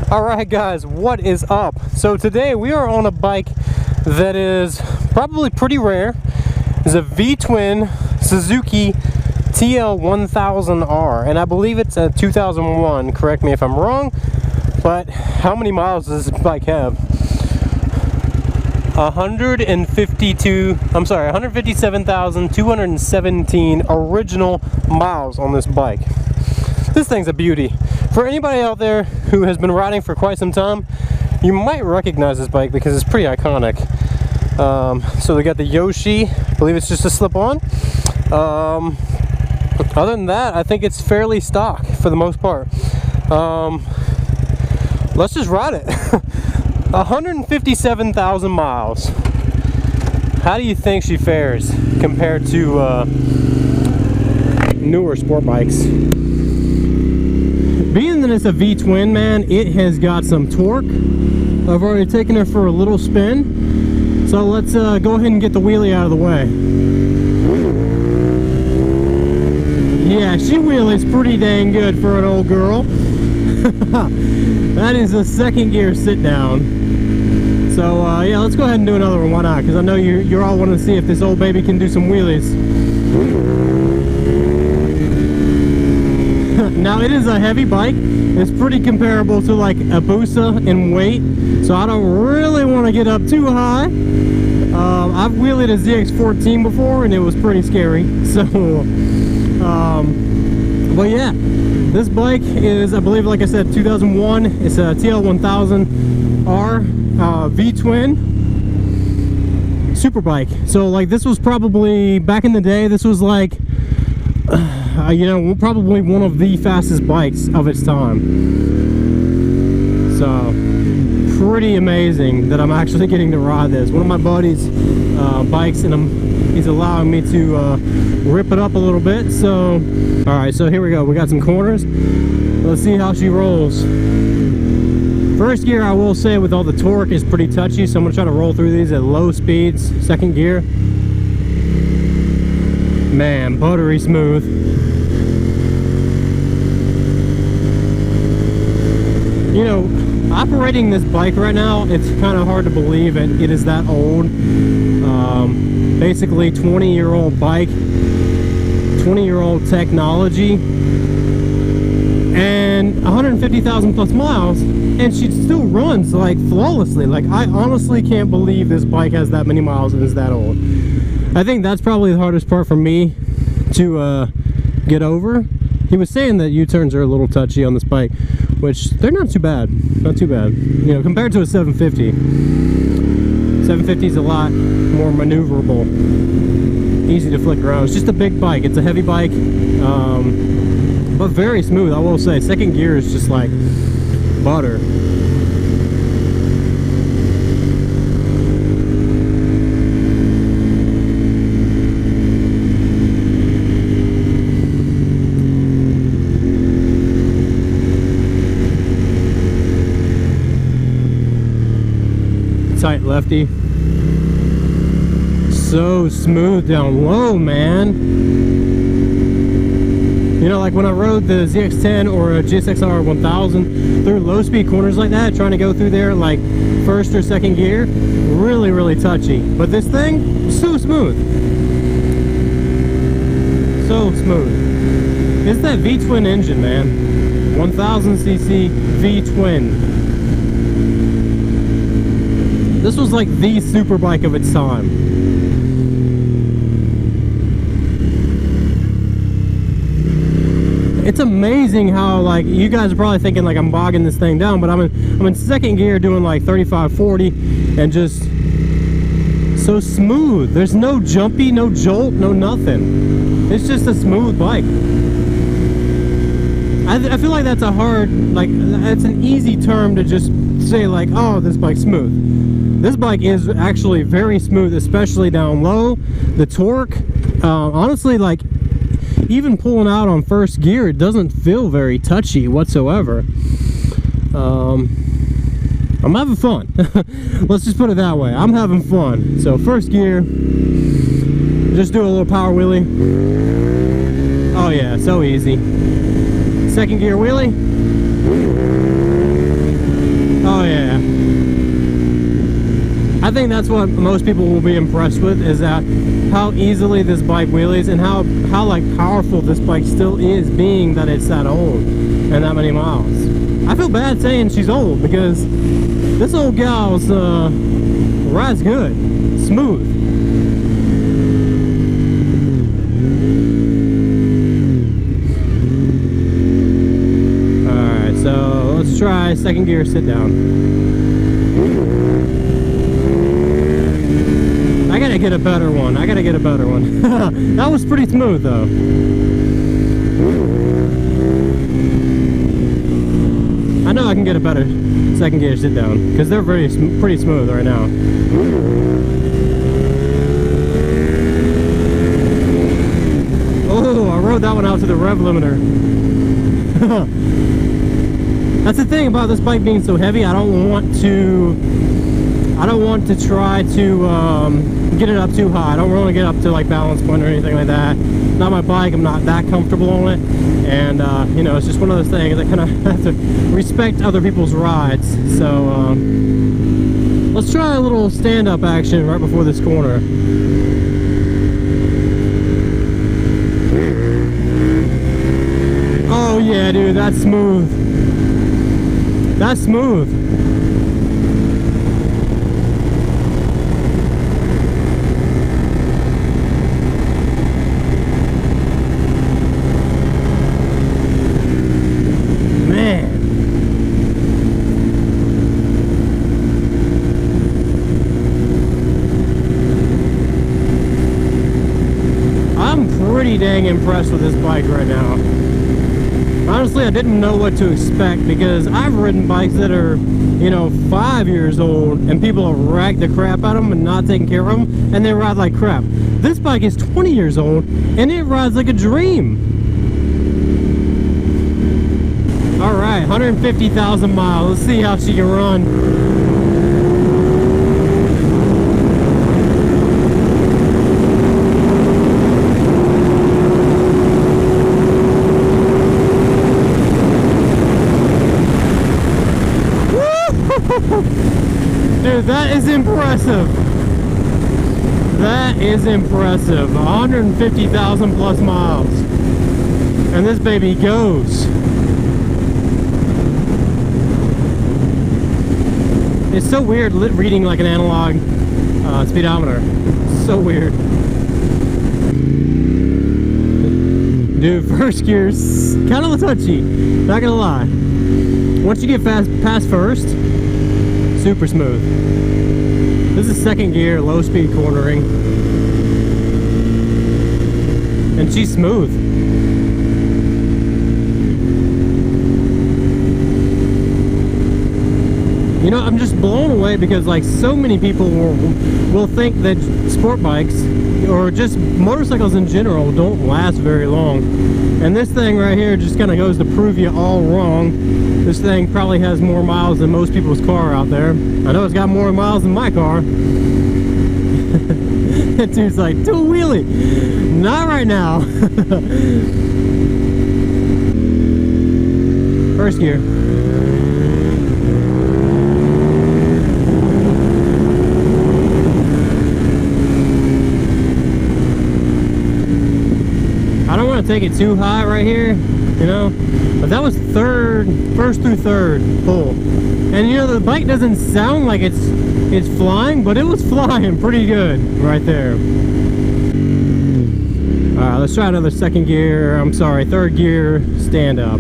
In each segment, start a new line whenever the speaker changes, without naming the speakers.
Alright guys, what is up? So today we are on a bike that is probably pretty rare. It's a V-twin Suzuki TL1000R, and I believe it's a 2001, correct me if I'm wrong, but how many miles does this bike have? 157,217 original miles on this bike. This thing's a beauty. For anybody out there who has been riding for quite some time, you might recognize this bike because it's pretty iconic. So we got the Yoshi, I believe it's just a slip-on. Other than that, I think it's fairly stock for the most part. Let's just ride it. 157,000 miles. How do you think she fares compared to newer sport bikes? Being that it's a V-twin, man, it has got some torque. I've already taken her for a little spin, so let's go ahead and get the wheelie out of the way. Yeah, she wheelies pretty dang good for an old girl. That is a second gear sit down. So yeah, let's go ahead and do another one. Why not? Because I know you're all wanting to see if this old baby can do some wheelies. Now it is a heavy bike. It's pretty comparable to like a Busa in weight, so I don't really want to get up too high. I've wheelied a ZX14 before and it was pretty scary. So but yeah, this bike is, I believe, like I said, 2001. It's a TL1000R V-twin super bike. So like this was probably back in the day, this was like you know, probably one of the fastest bikes of its time. So pretty amazing that I'm actually getting to ride this. One of my buddies' bikes, and he's allowing me to rip it up a little bit. So alright, so here we go. We got some corners. Let's see how she rolls. First gear, I will say, with all the torque, is pretty touchy, so I'm going to try to roll through these at low speeds. Second gear, man, buttery smooth. You know, operating this bike right now, it's kind of hard to believe it is that old. Basically 20-year-old bike, 20-year-old technology, and 150,000 plus miles, and she still runs like flawlessly. Like, I honestly can't believe this bike has that many miles and is that old. I think that's probably the hardest part for me to get over. He was saying that U-turns are a little touchy on this bike, which they're not too bad. Not too bad. You know, compared to a 750. 750 is a lot more maneuverable. Easy to flick around. It's just a big bike. It's a heavy bike, but very smooth, I will say. Second gear is just like butter. Tight lefty. So smooth down low, man. You know, like when I rode the ZX10 or a GSX-R 1000 through low speed corners like that, trying to go through there like first or second gear, really, really touchy. But this thing, so smooth. So smooth. It's that V-twin engine, man. 1000cc V-twin. This was like the super bike of its time. It's amazing how, like, you guys are probably thinking like I'm bogging this thing down, but I'm in second gear doing like 35, 40, and just so smooth. There's no jumpy, no jolt, no nothing. It's just a smooth bike. I feel like that's a hard, like, it's an easy term to just say like, oh, this bike's smooth. This bike is actually very smooth, especially down low. The torque, honestly, like, even pulling out on first gear, it doesn't feel very touchy whatsoever. I'm having fun. Let's just put it that way. I'm having fun. So first gear, just do a little power wheelie. Oh yeah, so easy. Second gear wheelie. I think that's what most people will be impressed with, is that how easily this bike wheelies and how like powerful this bike still is, being that it's that old and that many miles. I feel bad saying she's old because this old gal's rides good, smooth. Alright, so let's try second gear sit down. I gotta get a better one. That was pretty smooth though. I know I can get a better second gear sit down because they're pretty smooth right now. Oh, I rode that one out to the rev limiter. That's the thing about this bike being so heavy. I don't want to try to get it up too high. I don't want to get up to like balance point or anything like that. Not my bike. I'm not that comfortable on it, and you know, it's just one of those things. I kind of have to respect other people's rides. So let's try a little stand-up action right before this corner. Oh yeah, dude, that's smooth. That's smooth. Pretty dang impressed with this bike right now. Honestly, I didn't know what to expect because I've ridden bikes that are, you know, 5 years old and people have ragged the crap out of them and not taking care of them, and they ride like crap. This bike is 20 years old and it rides like a dream. Alright, 150,000 miles. Let's see how she can run. Dude, that is impressive. That is impressive. 150,000 plus miles. And this baby goes. It's so weird reading like an analog speedometer. It's so weird. Dude, first gear's kind of touchy. Not gonna lie. Once you get past first, super smooth. This is second gear, low speed cornering. And she's smooth. You know, I'm just blown away because like so many people will think that sport bikes or just motorcycles in general don't last very long. And this thing right here just kind of goes to prove you all wrong. This thing probably has more miles than most people's car out there. I know it's got more miles than my car. That dude's like, do a wheelie. Not right now. First gear. I don't want to take it too high right here, you know, but that was first through third pull. And you know, the bike doesn't sound like it's flying, but it was flying pretty good right there. Alright, let's try another third gear stand up.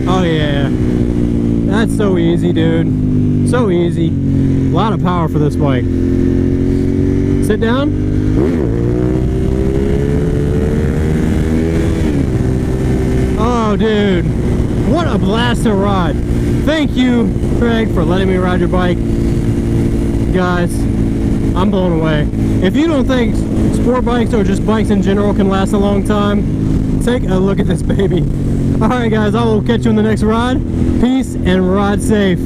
Oh yeah, that's so easy, dude. So easy. A lot of power for this bike. Sit down. Oh, dude. What a blast to ride. Thank you, Craig, for letting me ride your bike. Guys, I'm blown away. If you don't think sport bikes or just bikes in general can last a long time, take a look at this baby. Alright guys, I will catch you in the next ride. Peace and ride safe.